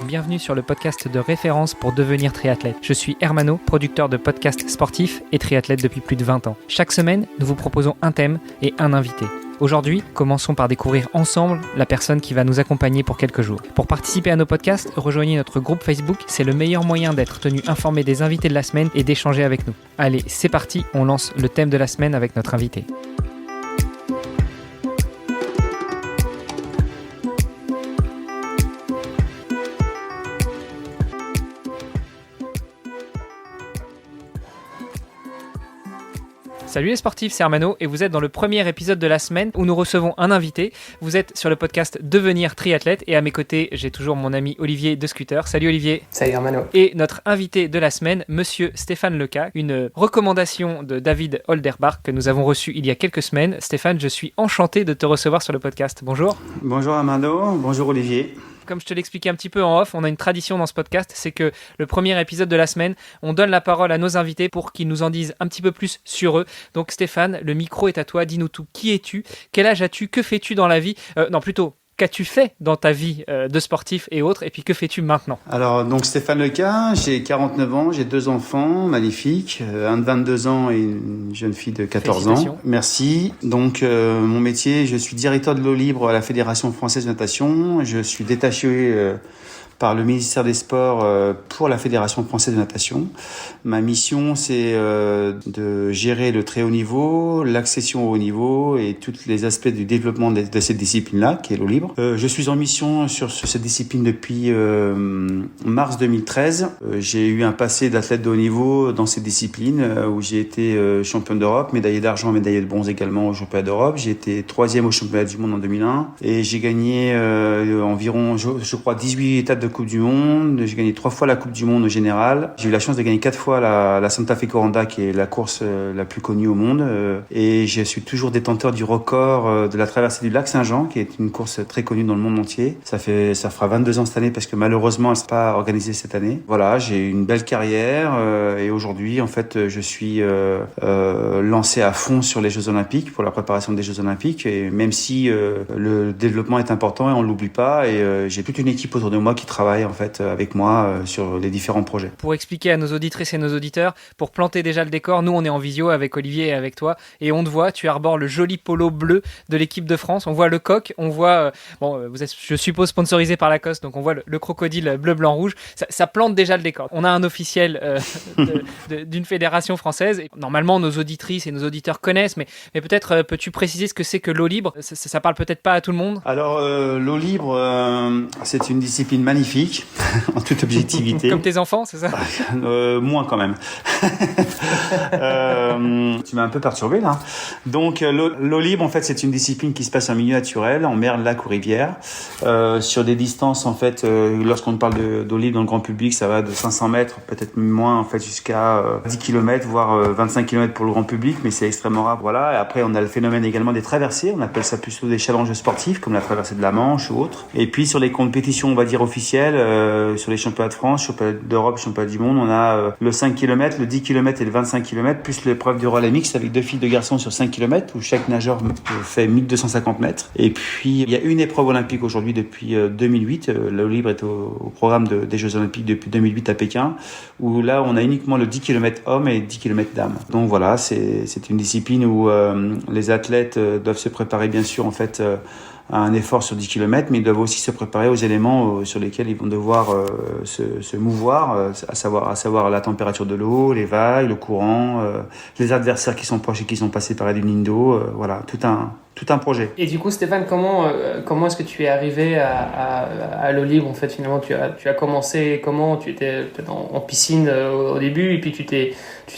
bienvenue sur le podcast de référence pour devenir triathlète. Je suis Hermano, producteur de podcasts sportifs et triathlète depuis plus de 20 ans. Chaque semaine, nous vous proposons un thème et un invité. Aujourd'hui, commençons par découvrir ensemble la personne qui va nous accompagner pour quelques jours. Pour participer à nos podcasts, rejoignez notre groupe Facebook, c'est le meilleur moyen d'être tenu informé des invités de la semaine et d'échanger avec nous. Allez, c'est parti, on lance le thème de la semaine avec notre invité. Salut les sportifs, c'est Hermano et vous êtes dans le premier épisode de la semaine où nous recevons un invité. Vous êtes sur le podcast Devenir triathlète et à mes côtés, j'ai toujours mon ami Olivier de Scooter. Salut Olivier. Salut Hermano. Et notre invité de la semaine, monsieur Stéphane Leca, une recommandation de David Holderbach que nous avons reçue il y a quelques semaines. Stéphane, je suis enchanté de te recevoir sur le podcast. Bonjour. Bonjour Hermano, bonjour Olivier. Comme je te l'expliquais un petit peu en off, on a une tradition dans ce podcast, c'est que le premier épisode de la semaine, on donne la parole à nos invités pour qu'ils nous en disent un petit peu plus sur eux. Donc Stéphane, le micro est à toi, dis-nous tout. Qui es-tu ? Quel âge as-tu ? Que fais-tu dans la vie ? Qu'as-tu fait dans ta vie de sportif et autres ? Et puis, que fais-tu maintenant ? Alors, donc Stéphane Leca, j'ai 49 ans, j'ai 2 enfants magnifiques, un de 22 ans et une jeune fille de 14 ans. Merci. Donc, mon métier, je suis directeur de l'eau libre à la Fédération française de natation. Je suis détaché par le ministère des Sports pour la Fédération française de natation. Ma mission, c'est de gérer le très haut niveau, l'accession au haut niveau et tous les aspects du développement de cette discipline-là, qui est l'eau libre. Je suis en mission sur cette discipline depuis mars 2013. J'ai eu un passé d'athlète de haut niveau dans cette discipline où j'ai été champion d'Europe, médaillé d'argent, médaillé de bronze également au championnat d'Europe. J'ai été 3e au championnat du monde en 2001 et j'ai gagné environ, je crois, 18 étapes de Coupe du Monde. J'ai gagné 3 fois la Coupe du Monde au général. J'ai eu la chance de gagner 4 fois la Santa Fe Coranda, qui est la course la plus connue au monde. Et je suis toujours détenteur du record de la traversée du lac Saint-Jean, qui est une course très connue dans le monde entier. Ça fera 22 ans cette année parce que malheureusement, elle ne sera pas organisée cette année. Voilà, j'ai une belle carrière et aujourd'hui, en fait, je suis lancé à fond sur les Jeux Olympiques pour la préparation des Jeux Olympiques. Et même si le développement est important et on l'oublie pas, et j'ai toute une équipe autour de moi qui travaille en fait avec moi sur les différents projets. Pour expliquer à nos auditrices et nos auditeurs, pour planter déjà le décor, nous on est en visio avec Olivier et avec toi et on te voit, tu arbores le joli polo bleu de l'équipe de France, on voit le coq, on voit, vous êtes je suppose sponsorisé par Lacoste, donc on voit le crocodile bleu, blanc, rouge, ça plante déjà le décor. On a un officiel d'une fédération française et normalement nos auditrices et nos auditeurs connaissent, mais peut-être peux-tu préciser ce que c'est que l'eau libre ? Ça parle peut-être pas à tout le monde. Alors l'eau libre, c'est une discipline magnifique en toute objectivité. Comme tes enfants, c'est ça ? Moins quand même. Tu m'as un peu perturbé là. Donc l'eau libre, en fait, c'est une discipline qui se passe en milieu naturel, en mer, lac ou rivière, sur des distances en fait. Lorsqu'on parle d'eau libre dans le grand public, ça va de 500 mètres, peut-être moins en fait, jusqu'à 10 km, voire 25 km pour le grand public, mais c'est extrêmement rare. Voilà. Et après, on a le phénomène également des traversées. On appelle ça plutôt des challenges sportifs, comme la traversée de la Manche ou autre. Et puis sur les compétitions, on va dire officielles, sur les championnats de France, championnats d'Europe, championnats du monde, on a le 5 km, le 10 km et le 25 km, plus l'épreuve du relais mixte avec 2 filles, 2 garçons sur 5 km, où chaque nageur fait 1250 mètres. Et puis, il y a une épreuve olympique aujourd'hui depuis 2008. L'eau libre est au programme des Jeux Olympiques depuis 2008 à Pékin, où là, on a uniquement le 10 km hommes et 10 km dames. Donc voilà, c'est une discipline où les athlètes doivent se préparer, bien sûr, en fait, à un effort sur 10 km, mais ils doivent aussi se préparer aux éléments sur lesquels ils vont devoir se mouvoir, à savoir la température de l'eau, les vagues, le courant, les adversaires qui sont proches et qui sont passés par la ligne d'eau, voilà, tout un projet. Et du coup, Stéphane, comment est-ce que tu es arrivé à l'eau libre ? En fait, finalement, tu as commencé comment ? Tu étais peut-être en piscine au début, et puis tu t'es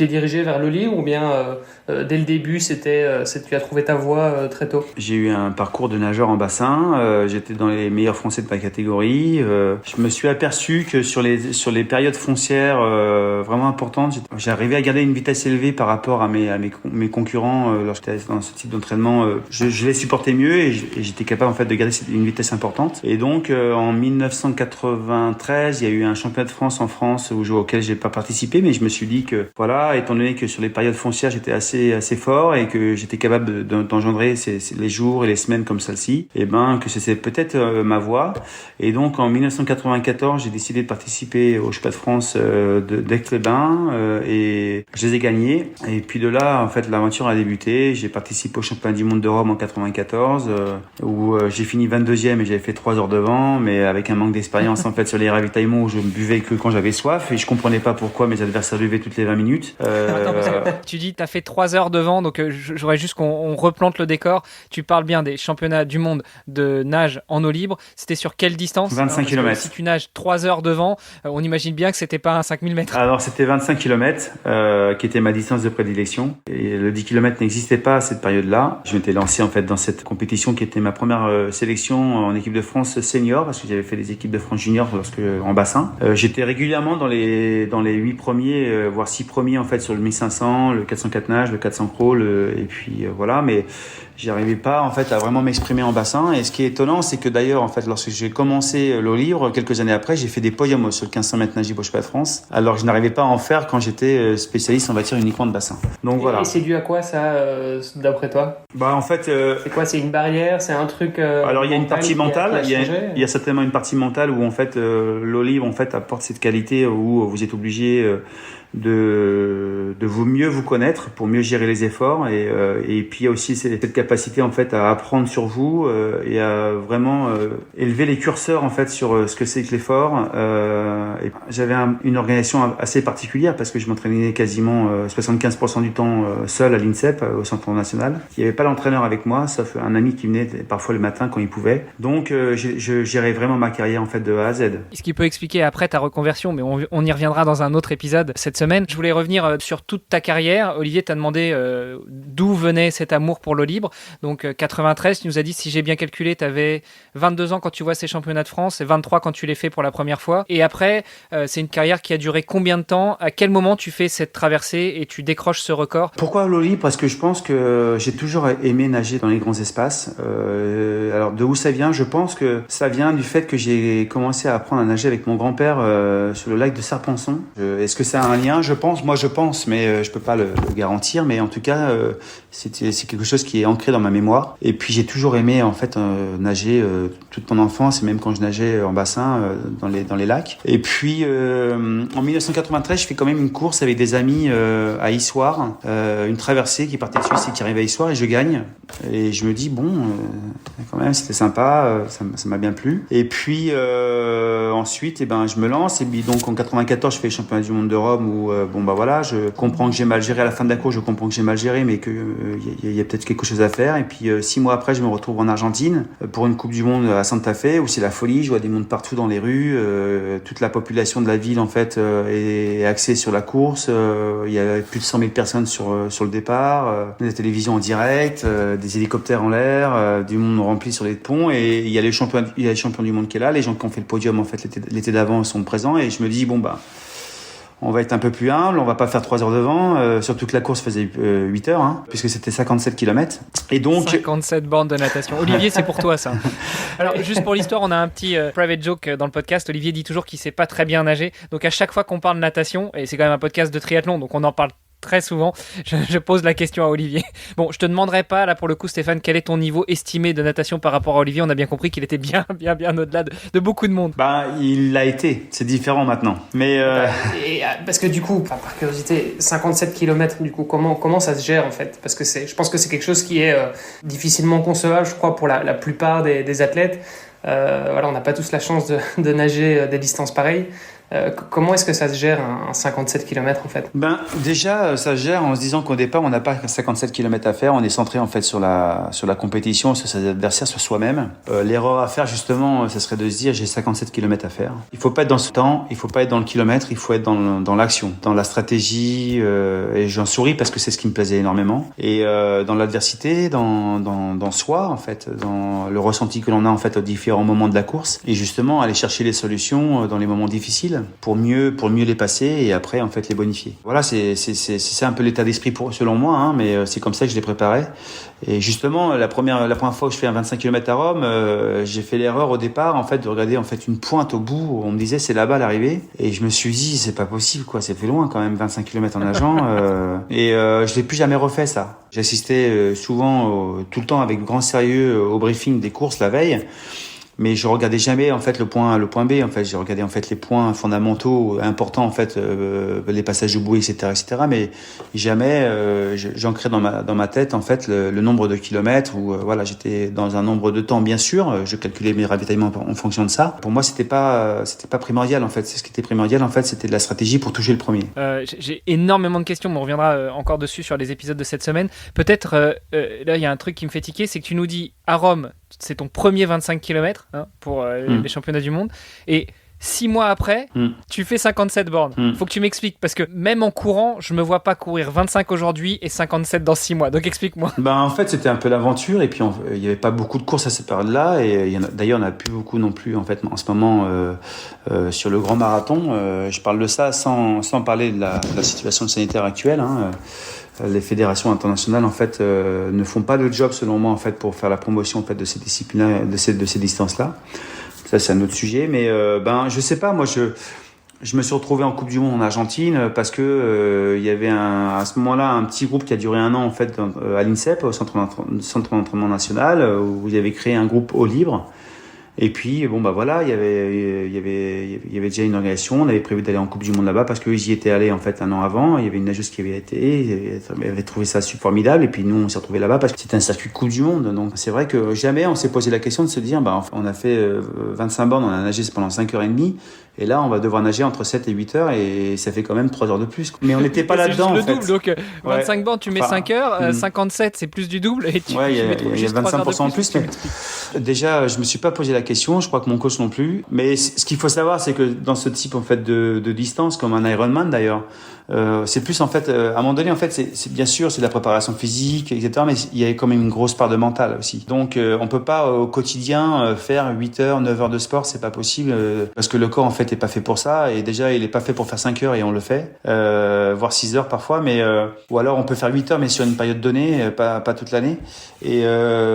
dirigé vers l'eau libre, ou bien dès le début, tu as trouvé ta voie très tôt ? J'ai eu un parcours de nageur en bassin. J'étais dans les meilleurs Français de ma catégorie. Je me suis aperçu que sur les périodes foncières vraiment importantes, j'arrivais à garder une vitesse élevée par rapport à mes concurrents lorsque j'étais dans ce type d'entraînement. Je je les supportais mieux et j'étais capable en fait de garder une vitesse importante. Et donc en 1993, il y a eu un championnat de France en France auquel j'ai pas participé, mais je me suis dit que voilà, étant donné que sur les périodes foncières j'étais assez fort et que j'étais capable d'engendrer les jours et les semaines comme celle-ci, et ben que c'était peut-être ma voie. Et donc en 1994, j'ai décidé de participer au championnat de France d'Aix-les-Bains et je les ai gagnés. Et puis de là, en fait, l'aventure a débuté. J'ai participé au championnat du monde de Rome en 94 où j'ai fini 22e et j'avais fait 3 heures devant, mais avec un manque d'expérience en fait sur les ravitaillements où je ne buvais que quand j'avais soif et je comprenais pas pourquoi mes adversaires buvaient toutes les 20 minutes. Attends, tu dis t'as fait 3 heures devant, donc j'aurais juste qu'on replante le décor. Tu parles bien des championnats du monde de nage en eau libre. C'était sur quelle distance? 25 km. Si tu nages 3 heures devant, on imagine bien que c'était pas un 5000 mètres. Alors c'était 25 km qui était ma distance de prédilection. Et le 10 km n'existait pas à cette période-là. Je m'étais lancé en fait dans cette compétition qui était ma première sélection en équipe de France senior parce que j'avais fait des équipes de France junior en bassin. J'étais régulièrement dans les 8 premiers, voire 6 premiers en fait sur le 1500, le 404 nage, le 400 crawl et puis voilà. Mais j'y arrivais pas en fait à vraiment m'exprimer en bassin. Et ce qui est étonnant, c'est que d'ailleurs en fait lorsque j'ai commencé l'eau libre quelques années après, j'ai fait des podiums sur le 1500 mètres nage libre au championnat de France. Alors je n'arrivais pas à en faire quand j'étais spécialiste, on va dire uniquement de bassin. Donc voilà. Et c'est dû à quoi ça, d'après toi? Bah en fait. C'est quoi? C'est une barrière? C'est un truc. Alors il y a une partie mentale. Il y a changé certainement une partie mentale où en fait l'eau libre en fait apporte cette qualité où vous êtes obligé de mieux vous connaître pour mieux gérer les efforts et puis il y a aussi cette capacité en fait à apprendre sur vous et à vraiment élever les curseurs en fait sur ce que c'est que l'effort. Et j'avais une organisation assez particulière parce que je m'entraînais quasiment 75% du temps seul à l'INSEP au Centre national. Il n'y avait pas l'entraîneur avec moi sauf un ami qui venait parfois le matin quand il pouvait. Donc je gérais vraiment ma carrière en fait de A à Z. Ce qui peut expliquer après ta reconversion, mais on y reviendra dans un autre épisode cette semaine. Je voulais revenir sur toute ta carrière. Olivier t'a demandé d'où venait cet amour pour l'eau libre. Donc 93, tu nous as dit, si j'ai bien calculé, tu avais 22 ans quand tu vois ces championnats de France et 23 quand tu les fais pour la première fois. Et après, c'est une carrière qui a duré combien de temps? À quel moment tu fais cette traversée et tu décroches ce record? Pourquoi l'eau libre? Parce que je pense que j'ai toujours aimé nager dans les grands espaces. Alors de où ça vient? Je pense que ça vient du fait que j'ai commencé à apprendre à nager avec mon grand-père sur le lac de Serpenson. Est-ce que ça a un lien? Je pense, mais je peux pas le garantir. Mais en tout cas, c'est quelque chose qui est ancré dans ma mémoire. Et puis j'ai toujours aimé en fait nager toute mon enfance, et même quand je nageais en bassin dans les lacs. Et puis en 1993, je fais quand même une course avec des amis à Issoire, une traversée qui partait de Suisse et qui arrivait à Issoire, et je gagne. Et je me dis bon, quand même c'était sympa, ça m'a bien plu. Et puis ensuite, je me lance. Et puis donc en 94, je fais le championnat du monde de Rome où voilà, je comprends que j'ai mal géré à la fin de la course, je comprends que j'ai mal géré, mais que y a peut-être quelque chose à faire. Et puis 6 mois après, je me retrouve en Argentine pour une Coupe du Monde à Santa Fe où c'est la folie. Je vois des mondes partout dans les rues, toute la population de la ville en fait est axée sur la course. Il y a plus de 100 000 personnes sur le départ, des télévisions en direct, des hélicoptères en l'air, du monde rempli sur les ponts, et il y a les champions du monde qui est là, les gens qui ont fait le podium en fait l'été d'avant sont présents, et je me dis on va être un peu plus humble, on va pas faire 3 heures devant, surtout que la course faisait 8 heures, puisque c'était 57 km. Et donc 57 bornes de natation. Olivier, c'est pour toi ça. Alors juste pour l'histoire, on a un petit private joke dans le podcast. Olivier dit toujours qu'il sait pas très bien nager. Donc à chaque fois qu'on parle natation, et c'est quand même un podcast de triathlon, donc on en parle très souvent, je pose la question à Olivier. Bon, je te demanderai pas, là pour le coup Stéphane, quel est ton niveau estimé de natation par rapport à Olivier. On a bien compris qu'il était bien au-delà de beaucoup de monde. Il l'a été, c'est différent maintenant. Mais parce que du coup, par curiosité, 57 km, du coup, comment ça se gère en fait? Parce que je pense que c'est quelque chose qui est difficilement concevable, je crois, pour la plupart des athlètes. On n'a pas tous la chance de nager des distances pareilles. Comment est-ce que ça se gère un 57 km en fait? Déjà ça se gère en se disant qu'au départ on n'a pas 57 km à faire, on est centré en fait sur la compétition, sur ses adversaires, sur soi-même. L'erreur à faire justement, ça serait de se dire j'ai 57 km à faire. Il faut pas être dans ce temps, il faut pas être dans le kilomètre, il faut être dans l'action, dans la stratégie, et j'en souris parce que c'est ce qui me plaisait énormément, et dans l'adversité, dans soi en fait, dans le ressenti que l'on a en fait aux différents moments de la course, et justement aller chercher les solutions dans les moments difficiles. difficiles pour mieux les passer et après en fait les bonifier. Voilà, c'est un peu l'état d'esprit selon moi, hein, mais c'est comme ça que je les préparais. Et justement, la première fois que je fais un 25 km à Rome, j'ai fait l'erreur au départ en fait de regarder en fait une pointe au bout où on me disait c'est là-bas l'arrivée, et je me suis dit c'est pas possible quoi, c'est fait loin quand même 25 km en nageant. Je l'ai plus jamais refait ça. J'assistais souvent tout le temps avec grand sérieux au briefing des courses la veille. Mais je regardais jamais en fait le point B. En fait, j'ai regardé en fait les points fondamentaux importants en fait, les passages de bouée, etc. Mais jamais j'ancrais dans ma tête en fait le nombre de kilomètres ou voilà, j'étais dans un nombre de temps bien sûr. Je calculais mes ravitaillements en fonction de ça. Pour moi, c'était pas primordial en fait. Ce qui était primordial en fait, c'était de la stratégie pour toucher le premier. J'ai énormément de questions, mais on reviendra encore dessus sur les épisodes de cette semaine. Peut-être là, il y a un truc qui me fait tiquer, c'est que tu nous dis à Rome, c'est ton premier 25 km pour les championnats du monde. Et 6 mois après, tu fais 57 bornes. Faut que tu m'expliques, parce que même en courant, je me vois pas courir 25 aujourd'hui et 57 dans 6 mois. Donc explique-moi. En fait, c'était un peu l'aventure, et puis il y avait pas beaucoup de courses à cette période-là, et d'ailleurs, on n'a plus beaucoup non plus en fait en ce moment sur le grand marathon. Je parle de ça sans parler de la situation sanitaire actuelle. Les fédérations internationales en fait ne font pas le job selon moi en fait pour faire la promotion en fait de ces disciplines, de ces distances-là. Ça c'est un autre sujet, mais je sais pas, moi je me suis retrouvé en Coupe du Monde en Argentine parce que il y avait à ce moment-là un petit groupe qui a duré 1 an en fait à l'INSEP, au centre d'entraînement national, où il y avait créé un groupe eau libre. Et puis voilà, il y avait déjà une organisation. On avait prévu d'aller en Coupe du Monde là-bas parce que j'y étais allé en fait 1 an avant. Il y avait une nageuse qui avait trouvé ça formidable, et puis nous on s'est retrouvés là-bas parce que c'était un circuit de Coupe du Monde. Donc c'est vrai que jamais on s'est posé la question de se dire on a fait 25 bornes, on a nagé pendant 5h30, et là on va devoir nager entre 7 et 8 heures, et ça fait quand même 3 heures de plus. Mais on n'était pas là-dedans en fait. C'est juste le double, donc 25 bornes tu mets 5 heures, 57 c'est plus du double, et tu il y a 25% en plus. Mais déjà je me suis pas posé la question, je crois que mon coach non plus. Mais ce qu'il faut savoir, c'est que dans ce type en fait de distance, comme un Ironman d'ailleurs, c'est plus en fait à un moment donné en fait c'est bien sûr c'est de la préparation physique, etc. Mais il y a quand même une grosse part de mental aussi. Donc on peut pas au quotidien faire 8 heures, 9 heures de sport, c'est pas possible, parce que le corps en fait est pas fait pour ça, et déjà il est pas fait pour faire 5 heures et on le fait, voire 6 heures parfois, mais ou alors on peut faire 8 heures mais sur une période donnée, pas toute l'année. Et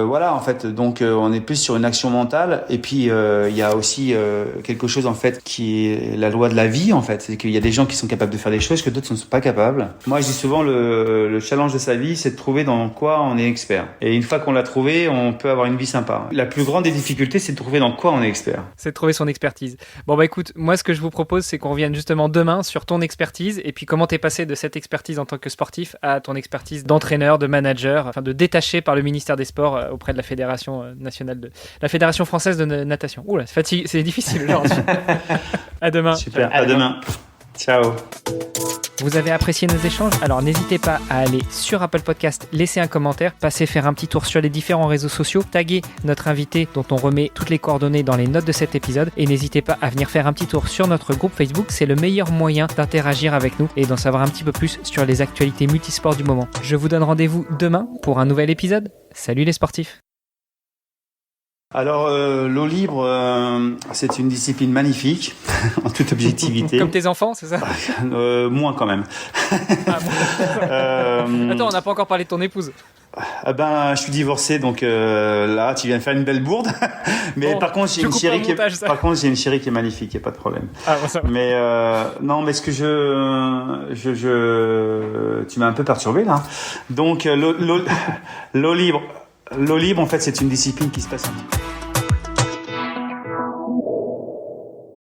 voilà en fait, donc on est plus sur une action mentale. Et puis il y a aussi quelque chose en fait qui est la loi de la vie en fait, c'est qu'il y a des gens qui sont capables de faire des choses que d'autres ne sont pas capables. Moi je dis souvent le challenge de sa vie, c'est de trouver dans quoi on est expert, et une fois qu'on l'a trouvé, on peut avoir une vie sympa. La plus grande des difficultés, c'est de trouver dans quoi on est expert. C'est de trouver son expertise. Bon écoute, moi ce que je vous propose, c'est qu'on revienne justement demain sur ton expertise, et puis comment t'es passé de cette expertise en tant que sportif à ton expertise d'entraîneur, de manager, enfin de détaché par le ministère des Sports auprès de la Fédération nationale la Fédération française de natation. Oula, c'est difficile aujourd'hui. À demain. Super, à demain. Ciao. Vous avez apprécié nos échanges? Alors n'hésitez pas à aller sur Apple Podcast, laisser un commentaire, passer faire un petit tour sur les différents réseaux sociaux, taguer notre invité dont on remet toutes les coordonnées dans les notes de cet épisode, et n'hésitez pas à venir faire un petit tour sur notre groupe Facebook. C'est le meilleur moyen d'interagir avec nous et d'en savoir un petit peu plus sur les actualités multisports du moment. Je vous donne rendez-vous demain pour un nouvel épisode. Salut les sportifs! Alors, l'eau libre, c'est une discipline magnifique, en toute objectivité. Comme tes enfants, c'est ça? Moins quand même. Attends, on n'a pas encore parlé de ton épouse. Je suis divorcé, donc là, tu viens de faire une belle bourde. Mais par contre, j'ai une chérie qui est magnifique, il n'y a pas de problème. Mais non, mais ce que tu m'as un peu perturbé là. Donc, l'eau libre, en fait, c'est une discipline qui se passe un petit peu.